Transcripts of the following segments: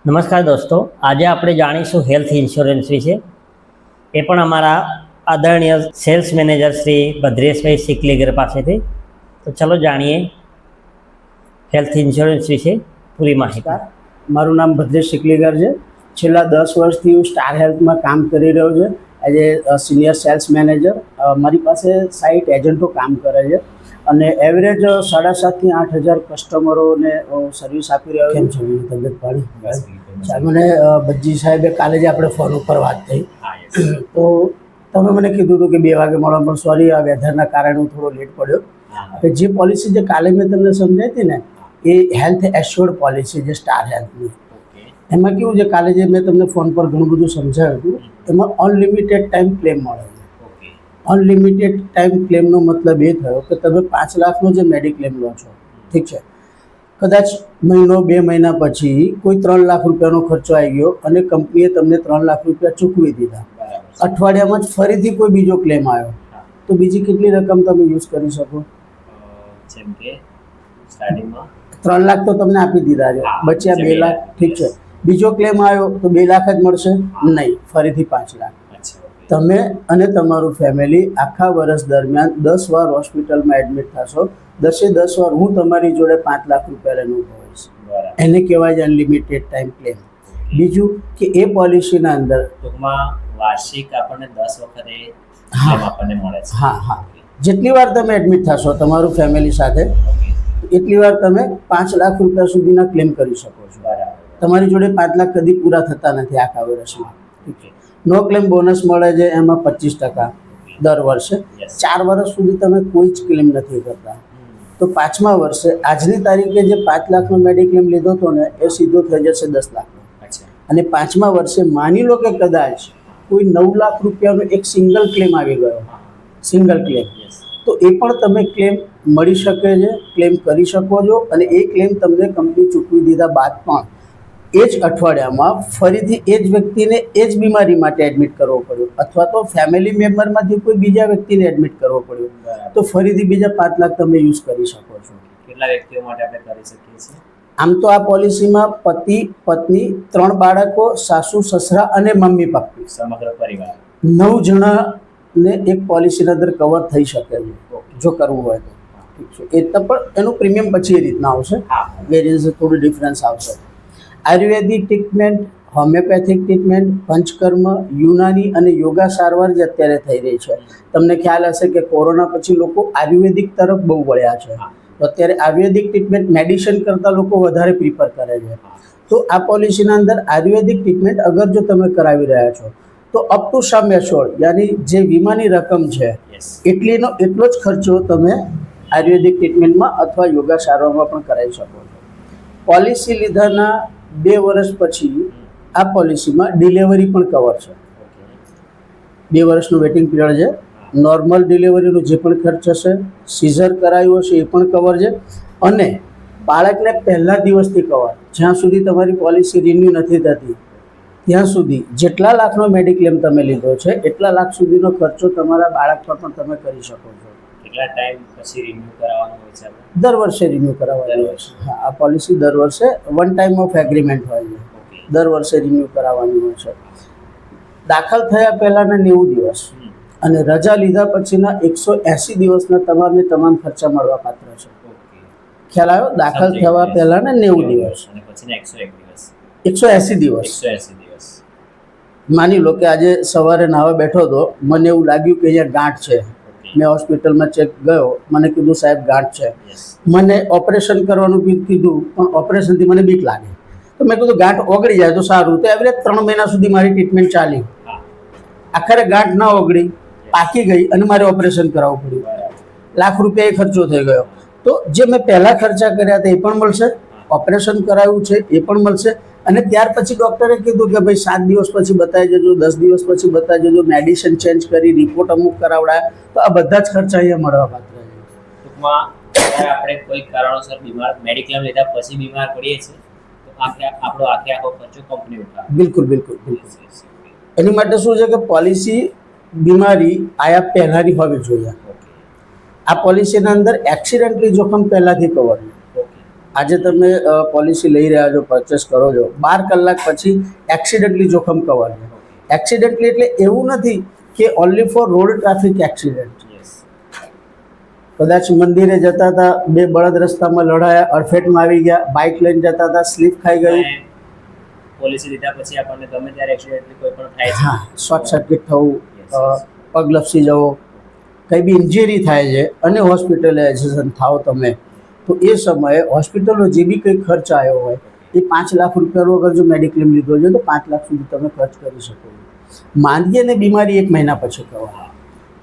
નમસ્કાર દોસ્તો, આજે આપણે જાણીશું હેલ્થ ઇન્સ્યોરન્સ વિશે. એ પણ અમારા આદરણીય સેલ્સ મેનેજર શ્રી ભદ્રેશભાઈ સિકલીગર પાસેથી. તો ચલો જાણીએ હેલ્થ ઇન્સ્યોરન્સ વિશે પૂરી માહિતી. મારું નામ ભદ્રેશ સિકલીગર છે. છેલ્લા 10 વર્ષથી હું સ્ટાર હેલ્થમાં કામ કરી રહ્યો છું as a senior sales manager. મારી પાસે 60 એજન્ટો કામ કરે છે અને એવરેજ 7,500 થી 8,000 કસ્ટમરોને સર્વિસ આપી રહ્યો છું. કેમ છો? તબિયત પાણી? મને ભज्जी સાહેબે કાલે જ આપણે ફોન ઉપર વાત થઈ, તો તમે મને કીધું હતું કે 2 વાગે મળો, પણ સોરી આ વેધરના કારણે હું થોડો લેટ પડ્યો. જે પોલિસી જે કાલે મેં તમને સમજાવી હતી ને, એ હેલ્થ એશ્યોર્ડ પોલિસી જે સ્ટાર હેલ્થની, એમાં કેવું છે, કાલે જે મેં તમને ફોન પર ઘણું બધું સમજાવ્યું હતું, એમાં અનલિમિટેડ ટાઈમ ક્લેમ મળે છે. અનલિમિટેડ ટાઈમ ક્લેમનો મતલબ એ થયો કે તમે 5 લાખનો જે મેડિક્લેમ લો છો, ઠીક છે, કદાચ મહિનો 2 મહિના પછી કોઈ 3 લાખ રૂપિયાનો ખર્ચો આવી ગયો અને કંપનીએ તમને 3 લાખ રૂપિયા ચૂકવી દીધા, અઠવાડિયામાં જ ફરીથી કોઈ બીજો ક્લેમ આવ્યો, તો બીજી કેટલી રકમ તમે યુઝ કરી શકો? જેમ કે સ્ટાર્ટિંગમાં 3 લાખ તો તમને આપી દીધા છે, બચ્યા 2 લાખ, ઠીક છે. બીજો ક્લેમ આવ્યો તો 2 લાખ જ મળશે? નહીં, ફરીથી 5 લાખ. તમે અને તમારું ફેમિલી આખા વર્ષ દરમિયાન 10 વાર હોસ્પિટલમાં એડમિટ થશો. 10 વાર હું તમારી જોડે 5 લાખ રૂપિયા લઈને ઊભો હોઈશ. એને કહેવાય છે અનલિમિટેડ ટાઈમ ક્લેમ. બીજું કે એ પોલિસીના અંદર ટૂંકમાં વાર્ષિક આપણને 10 વખતે ક્લેમ આપણને મળે છે. હા, જેટલી વાર તમે એડમિટ થશો તમારું ફેમિલી સાથે, એટલી વાર તમે 5 લાખ રૂપિયા સુધીના ક્લેમ કરી શકો છો. તમારી જોડે 5 લાખ કદી પૂરા થતા નથી આખા વર્ષમાં. નો ક્લેમ બોનસ મળે છે, એમાં 25% દર વર્ષે. 4 વર્ષ સુધી તમે કોઈ જ ક્લેમ નથી કરતા, તો 5મા વર્ષે આજની તારીખે જે 5 લાખનો મેડિક્લેમ લીધો હતો ને, એ સીધો થઈ જશે 10 લાખનો. અને 5મા વર્ષે માની લો કે કદાચ કોઈ 9 લાખ રૂપિયાનો એક સિંગલ ક્લેમ આવી ગયો, સિંગલ ક્લેમ, તો એ પણ તમે ક્લેમ મળી શકે છે, ક્લેમ કરી શકો છો. અને એ ક્લેમ તમને કંપની ચૂકવી દીધા બાદ પણ એ જ અઠવાડિયામાં ફરીથી એ જ વ્યક્તિને એ જ બીમારી માટે એડમિટ કરવો પડ્યો, અથવા તો ફેમિલી મેમ્બરમાંથી કોઈ બીજા વ્યક્તિને એડમિટ કરવો પડ્યો, તો ફરીથી બીજા 5 લાખ તમે યુઝ કરી શકો છો. કેટલા વ્યક્તિઓ માટે આપણે કરી શકીએ છીએ? આમ તો આ પોલિસીમાં પતિ, પત્ની, 3 બાળકો, સાસુ, સસરા અને મમ્મી પપ્પા, સમગ્ર પરિવાર 9 જણાને એક પોલિસીના અંદર કવર થઈ શકે છે, જો કરવું હોય તો. ઠીક છે, એ તો પણ એનું પ્રીમિયમ પછી એ રીતના આવશે, વેરિયન્સ થોડું ડિફરન્સ આવશે. આયુર્વેદિક ટ્રીટમેન્ટ, હોમિયોપેથિક ટ્રીટમેન્ટ, પંચકર્મ, યુનાની અને યોગા સારવાર જે અત્યારે થઈ રહી છે. તમને ખ્યાલ હશે કે કોરોના પછી લોકો આયુર્વેદિક તરફ બહુ વળ્યા છે, તો અત્યારે આયુર્વેદિક ટ્રીટમેન્ટ મેડિસિન કરતાં લોકો વધારે પ્રિફર કરે છે. તો આ પોલિસીના અંદર આયુર્વેદિક ટ્રીટમેન્ટ અગર જો તમે કરાવી રહ્યા છો, તો અપ ટુ સમ એશ્યોર્ડ, યાની જે વીમાની રકમ છે એટલો જ ખર્ચો તમે આયુર્વેદિક ટ્રીટમેન્ટમાં અથવા યોગા સારવારમાં પણ કરાવી શકો છો. પોલિસી લીધાના 2 વર્ષ પછી આ પોલિસીમાં ડિલિવરી પણ કવર છે. 2 વર્ષનું વેટિંગ પીરિયડ છે. નોર્મલ ડિલિવરીનો જે પણ ખર્ચ હશે, સીઝર કરાયું હશે એ પણ કવર છે. અને બાળકને પહેલા દિવસથી કવર, જ્યાં સુધી તમારી પોલિસી રિન્યૂ નથી થતી ત્યાં સુધી જેટલા લાખનો મેડિક્લેમ તમે લીધો છે એટલા લાખ સુધીનો ખર્ચો તમારા બાળક પર પણ તમે કરી શકો છો. કેટલા ટાઈમ પછી રિન્યૂ કરાવવાનું હોય છે? દર વર્ષે રિન્યૂ કરાવવાની હોય છે. હા, આ પોલિસી દર વર્ષે વન ટાઈમ ઓફ એગ્રીમેન્ટ હોય છે, દર વર્ષે રિન્યૂ કરાવવાની હોય છે. દાખલ થયા પહેલાંના 90 દિવસ અને રજા લીધા પછીના 180 દિવસના તમામને તમામ ખર્ચા મળવા પાત્ર છે. ખ્યાલ આવ્યો? દાખલ થવા પહેલાંના 90 દિવસ અને પછીના 101 દિવસ, 180 દિવસ. 180 દિવસ. માની લો કે આજે સવારે નાહવા બેઠો હતો, મને એવું લાગ્યું કે અહીંયા ગાંઠ છે. મેં હોસ્પિટલમાં ચેક ગયો, મને કીધું સાહેબ ગાંઠ છે. મને ઓપરેશન કરવાનું કીધું, પણ ઓપરેશનથી મને બીક લાગે, તો મેં કીધું ગાંઠ ઓગળી જાય તો સારું. તો એવરેજ 3 મહિના સુધી મારી ટ્રીટમેન્ટ ચાલી. આખરે ગાંઠ ના ઓગળી, પાકી ગઈ અને મારે ઓપરેશન કરાવવું પડ્યું. લાખ રૂપિયા એ ખર્ચો થઈ ગયો. તો જે મેં પહેલાં ખર્ચા કર્યા હતા એ પણ મળશે, ઓપરેશન કરાવ્યું છે એ પણ મળશે. અને ત્યાર પછી ડૉક્ટરે કીધું કે ભાઈ 7 દિવસ પછી બતાવી જજો, 10 દિવસ પછી બતાવી જજો, મેડિસિન ચેન્જ કરી, રિપોર્ટ અમુક કરાવડાયા, તો આ બધા જ ખર્ચા અહીંયા મળવા પાત્ર છે. ટૂંકમાં આપણે કોઈ કારણોસર બીમાર, મેડિક્લેમ લીધા પછી બીમાર પડીએ છીએ, તો આપણો આખો ખર્ચો કંપની ઉઠાવે. બિલકુલ. એની માટે શું છે કે પોલિસી બીમારી આયા પહેલાંની હોવી જોઈએ. આ પોલિસીના અંદર એક્સિડન્ટલી જોખમ પહેલાંથી કવર છે. આજે તમે પોલિસી લઈ રહ્યા છો, પરચેસ કરો છો, 12 કલાક પછી એક્સિડન્ટલી જોખમ કવર છે. એક્સિડન્ટલી એટલે એવું નથી કે only four road traffic accident. Yes. કદાચ મંદિરે જતા હતા, બે બળદ રસ્તામાં લડાયા, અડફેટમાં આવી ગયા, બાઇક લઈને જતા હતા, સ્લીપ ખાઈ ગયું, પોલિસી લીધા પછી આપણને ગમે ત્યારે એક્સિડન્ટલી કોઈ પણ થાય છે. હા, શોર્ટ સર્કિટ થવું, Yes, yes. પગ લપસી જવો, કંઈ બી ઇન્જરી થાય છે અને હોસ્પિટલાઇઝેશન થાવ તમે, તો એ સમયે હોસ્પિટલનો જે બી કંઈ ખર્ચ આવ્યો હોય એ 5 લાખ રૂપિયાનો અગર જો મેડિક્લેમ લીધો છે તો 5 લાખ સુધી તમે ખર્ચ કરી શકો છો. માંદગી અને બીમારી 1 મહિના પછી કહેવાય.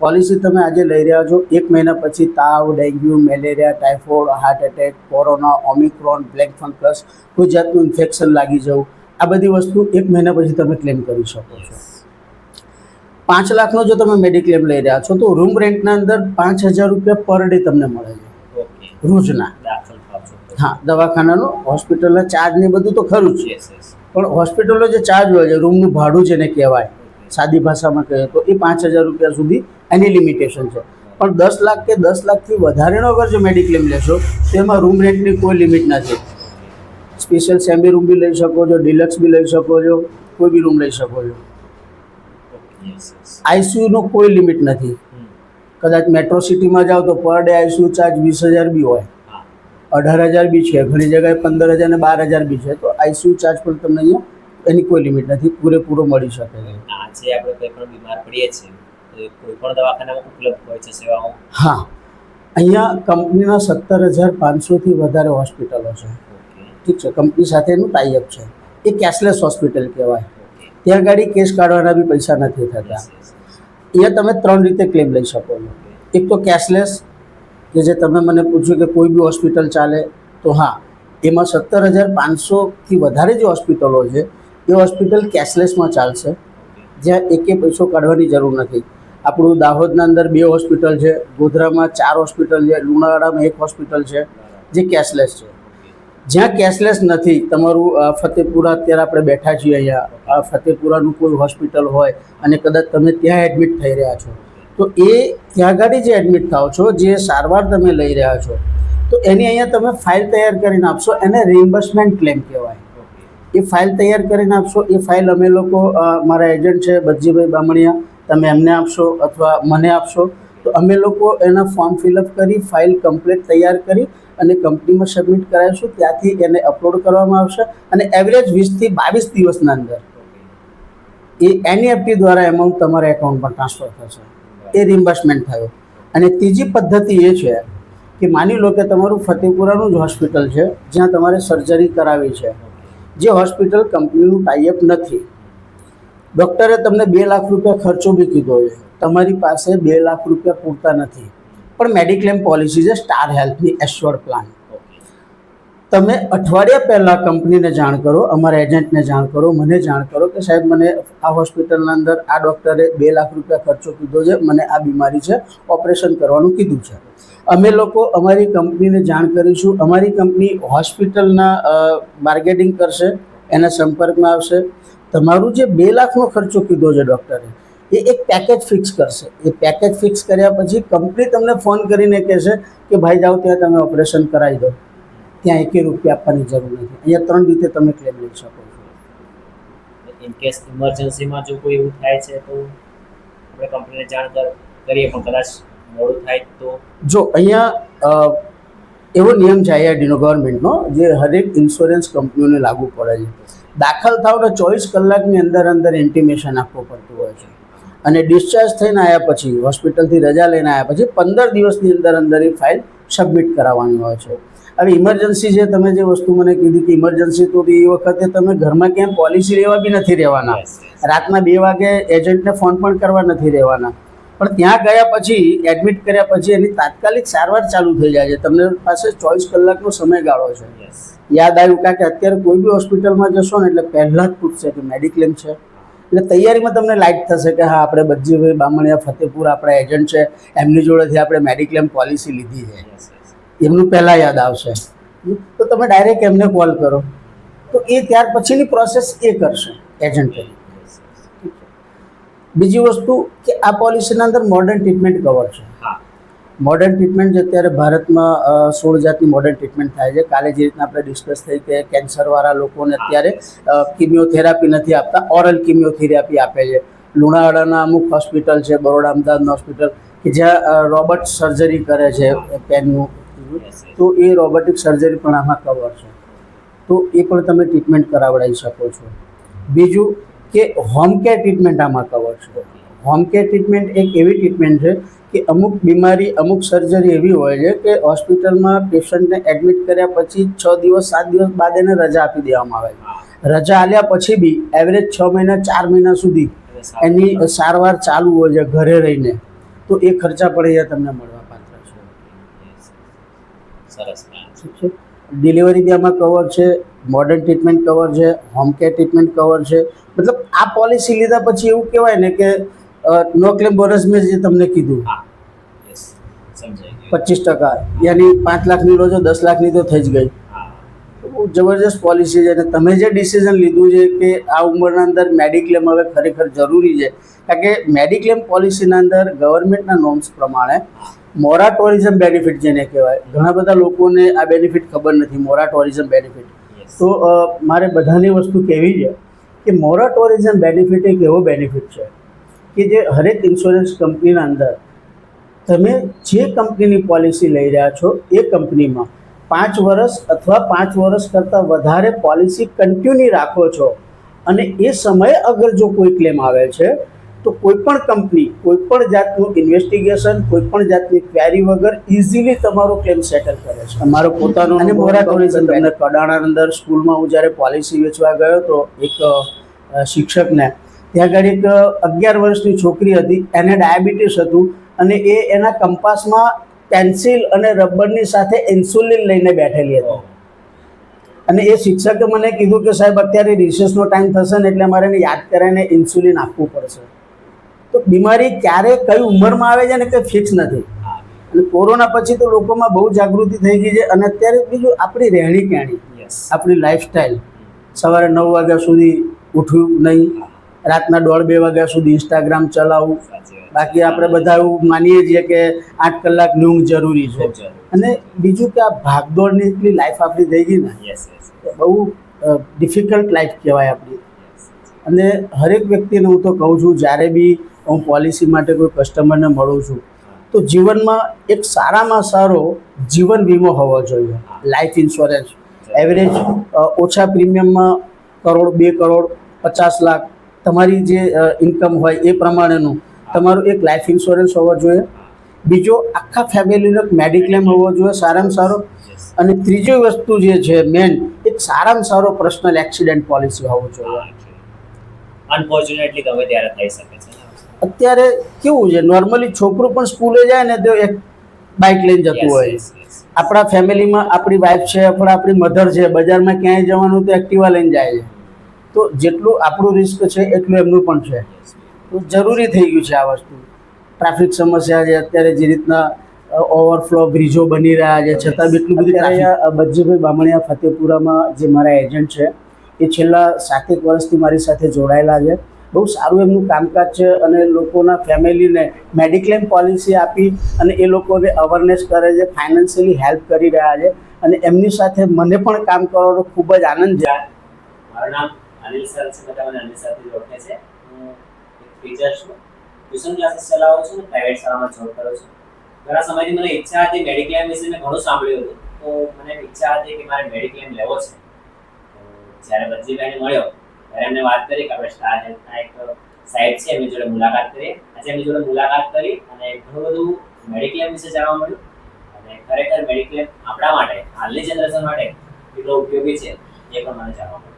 પોલિસી તમે આજે લઈ રહ્યા છો, 1 મહિના પછી તાવ, dengue, malaria, typhoid, heart attack, corona, Omicron, black fungus, કોઈ જાતનું ઇન્ફેક્શન લાગી જવું, આ બધી વસ્તુ 1 મહિના પછી તમે ક્લેમ કરી શકો છો. 5 લાખનો જો તમે મેડિક્લેમ લઈ રહ્યા છો તો રૂમ રેન્ટના અંદર 5,000 રૂપિયા પર ડે તમને મળે છે ઓકે. રોજના. દાખલ થાવ છો. હા, દવાખાનાનો હોસ્પિટલના ચાર્જ ને બધું તો ખરું જ છે, યસ યસ. પણ હોસ્પિટલનો જે ચાર્જ હોય છે, રૂમનું ભાડું જેને કહેવાય, સાદી ભાષામાં કહીએ તો એ 5,000 રૂપિયા સુધી એની લિમિટેશન છે. પણ 10 લાખ કે 10 લાખથી વધારેનો અગર જો મેડિક્લેમ લેશો તો એમાં રૂમ રેન્ટની કોઈ લિમિટ નથી. સ્પેશિયલ સેમી રૂમ બી લઈ શકો છો, ડિલક્સ બી લઈ શકો છો, કોઈ બી રૂમ લઈ શકો છો. Yes yes. આઈસીયુનો કોઈ લિમિટ નથી. કદાચ મેટ્રો સિટીમાં જાઓ તો પર ડે આઈસીયુ ચાર્જ 20,000 બી હોય, હા. 18,000 બી છે, ઘણી જગ્યાએ 15,000 ને 12,000 બી છે. તો આઈસીયુ ચાર્જ પણ તમને અહીંયા એની કોઈ લિમિટ નથી, પૂરેપૂરો મળી શકે છે. આજે આપણે કોઈ પણ બીમાર પડીએ છીએ તો એ કોઈ પણ દવાખાનામાં ઉપલબ્ધ હોય છે સેવાઓ. હા, અહીંયા કંપનીના 17,500થી વધારે હોસ્પિટલો છે. ઓકે. ઠીક છે, કંપની સાથે એનું ટાઈઅપ છે. એ કેશલેસ હોસ્પિટલ કહેવાય. ઓકે. ત્યાં ગાડી કેસ કાઢવાના બી પૈસા નથી થતા. Yes yes. અહીંયા તમે 3 રીતે ક્લેમ લઈ શકો છો. એક તો કેશલેસ, કે જે તમે મને પૂછ્યું કે કોઈ બી હોસ્પિટલ ચાલે, તો હા, એમાં 17,500થી વધારે જે હોસ્પિટલો છે એ હોસ્પિટલ કેશલેસમાં ચાલશે, જ્યાં એકે પૈસો કાઢવાની જરૂર નથી. આપણું દાહોદના અંદર 2 હોસ્પિટલ છે, ગોધરામાં 4 હોસ્પિટલ છે, લુણાવાડામાં 1 હોસ્પિટલ છે જે કેશલેસ છે. જ્યાં કેશલેસ નથી, તમારું ફતેપુરા, અત્યારે આપણે બેઠા છીએ અહીંયા, આ ફતેપુરાનું કોઈ હોસ્પિટલ હોય અને કદાચ તમે ત્યાં એડમિટ થઈ રહ્યા છો, તો એ ત્યાં આગળ જે એડમિટ થાવ છો, જે સારવાર તમે લઈ રહ્યા છો, તો એની અહીંયા તમે ફાઇલ તૈયાર કરીને આપશો, એને રિમ્બર્સમેન્ટ ક્લેમ કહેવાય. એ ફાઇલ તૈયાર કરીને આપશો, એ ફાઇલ અમે લોકો, મારા એજન્ટ છે બચ્ચીભાઈ બામણિયા, તમે એમને આપશો અથવા મને આપશો, તો અમે લોકો એના ફોર્મ ફિલઅપ કરી, ફાઇલ કમ્પ્લીટ તૈયાર કરી અને કંપનીમાં સબમિટ કરાવીશું. ત્યાંથી એને અપલોડ કરવામાં આવશે અને એવરેજ 20થી 22 દિવસના અંદર એ એનઈએફટી દ્વારા એમાઉન્ટ તમારા એકાઉન્ટમાં ટ્રાન્સફર થશે. એ રિમ્બર્સમેન્ટ થયો. અને ત્રીજી પદ્ધતિ એ છે કે માની લો કે તમારું ફતેપુરાનું જ હોસ્પિટલ છે જ્યાં તમારે સર્જરી કરાવી છે, જે હોસ્પિટલ કંપનીનું ટાઈઅપ નથી, ડૉક્ટરે તમને 2 લાખ રૂપિયા ખર્ચો બી કીધો છે, તમારી પાસે 2 લાખ રૂપિયા પૂરતા નથી, પણ મેડિક્લેમ પોલિસી છે સ્ટાર હેલ્થની એશ્યોર્ડ પ્લાન. તમે અઠવાડિયા પહેલાં કંપનીને જાણ કરો, અમારા એજન્ટને જાણ કરો, મને જાણ કરો કે સાહેબ મને આ હોસ્પિટલના અંદર આ ડૉક્ટરે 2 લાખ રૂપિયા ખર્ચો કીધો છે, મને આ બીમારી છે, ઓપરેશન કરવાનું કીધું છે. અમે લોકો અમારી કંપનીને જાણ કરીશું, અમારી કંપની હોસ્પિટલના માર્કેટિંગ કરશે, એના સંપર્કમાં આવશે. તમારું જે 2 લાખનો ખર્ચો કીધો છે ડૉક્ટરે, એ એક પેકેજ ફિક્સ કરશે. એ પેકેજ ફિક્સ કર્યા પછી કંપની તમને ફોન કરીને કહેશે કે ભાઈ જાઓ ત્યાં તમે ઓપરેશન કરાવી દો, ત્યાં 1 રૂપિયા આપવાની જરૂર નથી. અહીંયા 3 રીતે તમે ક્લેમ લઈ શકો છો. ઇન કેસ ઇમરજન્સીમાં જો કોઈ એવું થાય છે તો આપણે કંપનીને જાણ કરીએ, પણ કદાચ મોડું થાય તો જો અહીંયા એવો નિયમ છે આઈઆરડીનો, ગવર્મેન્ટનો, જે હરેક ઇન્સ્યોરન્સ કંપનીઓને લાગુ પડે છે. દાખલ થાવ તો 24 કલાકની અંદર ઇન્ટિમેશન આપવું પડતું હોય છે, અને ડિસ્ચાર્જ થઈને આવ્યા પછી, હોસ્પિટલથી રજા લઈને આવ્યા પછી 15 દિવસની અંદર એ ફાઇલ સબમિટ કરાવવાની હોય છે. હવે ઇમરજન્સી છે, તમે જે વસ્તુ મને કીધી કે ઇમરજન્સી, તો એ વખતે તમે ઘરમાં ક્યાંય પોલિસી લેવા બી નથી રહેવાના, રાતના 2 વાગે એજન્ટને ફોન પણ કરવા નથી રહેવાના, પણ ત્યાં ગયા પછી, એડમિટ કર્યા પછી એની તાત્કાલિક સારવાર ચાલુ થઈ જાય છે. તમને પાસે 24 કલાકનો સમયગાળો છે. યાદ આવ્યું, કારણ કે અત્યારે કોઈ બી હોસ્પિટલમાં જશો ને એટલે પહેલાં જ પૂછશે કે મેડિક્લેમ છે, એટલે તૈયારીમાં તમને લાઇટ થશે કે હા, આપણે બચ્ચીભાઈ બામણિયા ફતેપુર આપણા એજન્ટ છે, એમની જોડેથી આપણે મેડિક્લેમ પોલિસી લીધી છે, એમનું પહેલાં યાદ આવશે. તો તમે ડાયરેક્ટ એમને કોલ કરો, તો એ ત્યાર પછીની પ્રોસેસ એ કરશે એજન્ટ તરીકે. બીજી વસ્તુ કે આ પોલિસીના અંદર મોડર્ન ટ્રીટમેન્ટ કવર છે. મોડર્ન ટ્રીટમેન્ટ જે અત્યારે ભારતમાં 16 જાતની મોડર્ન ટ્રીટમેન્ટ થાય છે. કાલે જે રીતના આપણે ડિસ્કસ થઈ કે કેન્સરવાળા લોકોને અત્યારે કિમિયોથેરાપી નથી આપતા, ઓરલ કિમિયોથેરાપી આપે છે. લુણાવાડાના અમુક હોસ્પિટલ છે, બરોડા અમદાવાદનું હોસ્પિટલ કે જ્યાં રોબોટ સર્જરી કરે છે પેનનું, તો એ રોબોટિક સર્જરી પણ આમાં કવર છે. તો એ પણ તમે ટ્રીટમેન્ટ કરાવડાવી શકો છો. બીજું કે હોમ કેર ટ્રીટમેન્ટ આમાં કવર છે. હોમ કેર ટ્રીટમેન્ટ એક એવી ટ્રીટમેન્ટ છે કે અમુક બીમારી, અમુક સર્જરી એવી હોય છે કે હોસ્પિટલમાં પેશન્ટને એડમિટ કર્યા પછી 6 દિવસ 7 દિવસ બાદ એને રજા આપી દેવામાં આવે છે. રજા આલ્યા પછી બી એવરેજ 6 મહિના 4 મહિના સુધી એની સારવાર ચાલુ હોય છે ઘરે રહીને. તો એ ખર્ચા પણ અહીંયા તમને મળવાપાત્ર છે. સરસ. ઠીક છે. ડિલિવરી બી આમાં કવર છે, મોડર્ન ટ્રીટમેન્ટ કવર છે, હોમ કેર ટ્રીટમેન્ટ કવર છે. મતલબ આ પોલિસી લીધા પછી એવું કહેવાય ને કે નો ક્લેમ બોનસ મેં જે તમને કીધું હા, યસ, સમજાઈ ગયું. 25%, યાની 5 લાખની લો છો 10 લાખની તો થઈ જ ગઈ. હા, તો બહુ જબરજસ્ત પોલિસી છે. અને તમે જે ડિસિઝન લીધું છે કે આ ઉંમરના અંદર મેડિક્લેમ હવે ખરેખર જરૂરી છે, કારણ કે મેડિક્લેમ પોલિસીના અંદર ગવર્મેન્ટના નોર્મ્સ પ્રમાણે મોરાટોરિઝમ બેનિફિટ જેને કહેવાય, ઘણા બધા લોકોને આ બેનિફિટ ખબર નથી, મોરાટોરિઝમ બેનિફિટ. યસ. તો મારે બધાની વસ્તુ કહેવી છે કે મોરાટોરિઝમ બેનિફિટ એક એવો બેનિફિટ છે કે જે હરેક ઇન્સ્યોરન્સ કંપનીના અંદર તમે જે કંપનીની પોલિસી લઈ રહ્યા છો એ કંપનીમાં 5 વર્ષ અથવા 5 વર્ષ કરતાં વધારે પોલિસી કન્ટિન્યુ રાખો છો અને એ સમયે અગર જો કોઈ ક્લેમ આવે છે તો કોઈ પણ કંપની કોઈ પણ જાતનું ઇન્વેસ્ટિગેશન, કોઈ પણ જાતની ક્વેરી વગર ઇઝીલી તમારો ક્લેમ સેટલ કરે છે. તમારો પોતાનો અને મોરાટોરિઝમ તમને કડાણા અંદર સ્કૂલમાં હું જ્યારે પોલિસી વેચવા ગયો હતો એક શિક્ષકને, ત્યાં આગળ એક 11 વર્ષની છોકરી હતી, એને ડાયાબિટીસ હતું અને એ એના કંપાસમાં પેન્સિલ અને રબરની સાથે ઇન્સ્યુલિન લઈને બેઠેલી હતી. અને એ શિક્ષકે મને કીધું કે સાહેબ અત્યારે રિસેસનો ટાઈમ થશે ને એટલે મારે એને યાદ કરાવીને ઇન્સ્યુલિન આપવું પડશે. તો બીમારી ક્યારે કઈ ઉંમરમાં આવે છે ને કંઈ ફિક્સ નથી. અને કોરોના પછી તો લોકોમાં બહુ જાગૃતિ થઈ ગઈ છે. અને અત્યારે બીજું આપણી રહેણી કહેણી, યસ, આપણી લાઈફસ્ટાઈલ, સવારે 9 વાગ્યા સુધી ઉઠવું નહીં, રાતના 1:30-2 વાગ્યા સુધી ઇન્સ્ટાગ્રામ ચલાવવું. સાચી વાત. બાકી આપણે બધા એવું માનીએ છીએ કે 8 કલાકની ઊંઘ જરૂરી છે. ખૂબ જરૂરી. અને બીજું કે આ ભાગદોડની એટલી લાઈફ આપણી થઈ ગઈ ને, યસ, યસ, કે બહુ ડિફિકલ્ટ લાઈફ કહેવાય આપણી. યસ. અને હરેક વ્યક્તિને હું તો કહું છું, જ્યારે બી હું પોલિસી માટે કોઈ કસ્ટમરને મળું છું તો જીવનમાં એક સારામાં સારો જીવન વીમો હોવો જોઈએ. લાઈફ ઇન્સ્યોરન્સ એવરેજ ઓછા પ્રીમિયમમાં 1 કરોડ, 2 કરોડ, 50 લાખ તમારી જે ઇન્કમ હોય એ પ્રમાણેનું તમારું એક લાઈફ ઇન્સ્યોરન્સ હોવો જોઈએ. બીજો આખા ફેમિલીનો એક મેડિક્લેમ હોવો જોઈએ સારામાં સારો. યસ. અને ત્રીજી વસ્તુ જે છે મેન, એક સારામાં સારો પર્સનલ એક્સિડન્ટ પોલિસી હોવો જોઈએ. અનફોર્ચ્યુનેટલી ગમે ત્યારે થઈ શકે છે. અત્યારે કેવું છે, નોર્મલી છોકરું પણ સ્કૂલે જાય ને તો એક બાઇક લઈને જતું યસ, હોય. Yes, yes. આપણા ફેમિલીમાં આપણી વાઈફ છે અથવા આપણી મધર છે, બજારમાં ક્યાંય જવાનું તો એક્ટિવા લઈને જાય છે. તો જેટલું આપણું રિસ્ક છે એટલું એમનું પણ છે. યસ. તો જરૂરી થઈ ગયું છે આ વસ્તુ. ટ્રાફિક સમસ્યા છે અત્યારે, જે રીતના ઓવરફ્લો બ્રિજો બની રહ્યા છે છતાં બી એટલું બધું. અહીંયા બચ્ચીભાઈ બામણિયા ફતેપુરામાં જે મારા એજન્ટ છે એ છેલ્લા 7 વર્ષથી મારી સાથે જોડાયેલા છે. બહુ સારું એમનું કામકાજ છે અને લોકોના ફેમિલીને મેડિક્લેમ પોલિસી આપી અને એ લોકોને અવેરનેસ કરે છે, ફાઇનાન્શિયલી હેલ્પ કરી રહ્યા છે. અને એમની સાથે મને પણ કામ કરવાનો ખૂબ જ આનંદ છે. મારું નામ અનિલ સર છે, બધા મને અનિલ સરથી ઓળખે છે. હું એક ટીચર છું, ટ્યુશન ક્લાસીસ ચલાવું છું, પ્રાઇવેટ શાળામાં જોબ કરું છું. ઘણા સમયથી મને ઈચ્છા હતી, મેડિક્લેમ વિશે મેં ઘણું સાંભળ્યું હતું, તો મને ઈચ્છા હતી કે મારે મેડિક્લેમ લેવો છે. તો જ્યારે બચ્ચીભાઈને મળ્યો ત્યારે એમને વાત કરી કે આપણે સ્ટાર હેલ્થના એક સાઇટ છે, એમની જોડે મુલાકાત કરીએ. આજે એમની જોડે મુલાકાત કરી અને ઘણું બધું મેડિક્લેમ વિશે જાણવા મળ્યું. અને ખરેખર મેડિક્લેમ આપણા માટે, હાલની જનરેશન માટે કેટલો ઉપયોગી છે એ પણ મને જાણવા મળ્યું.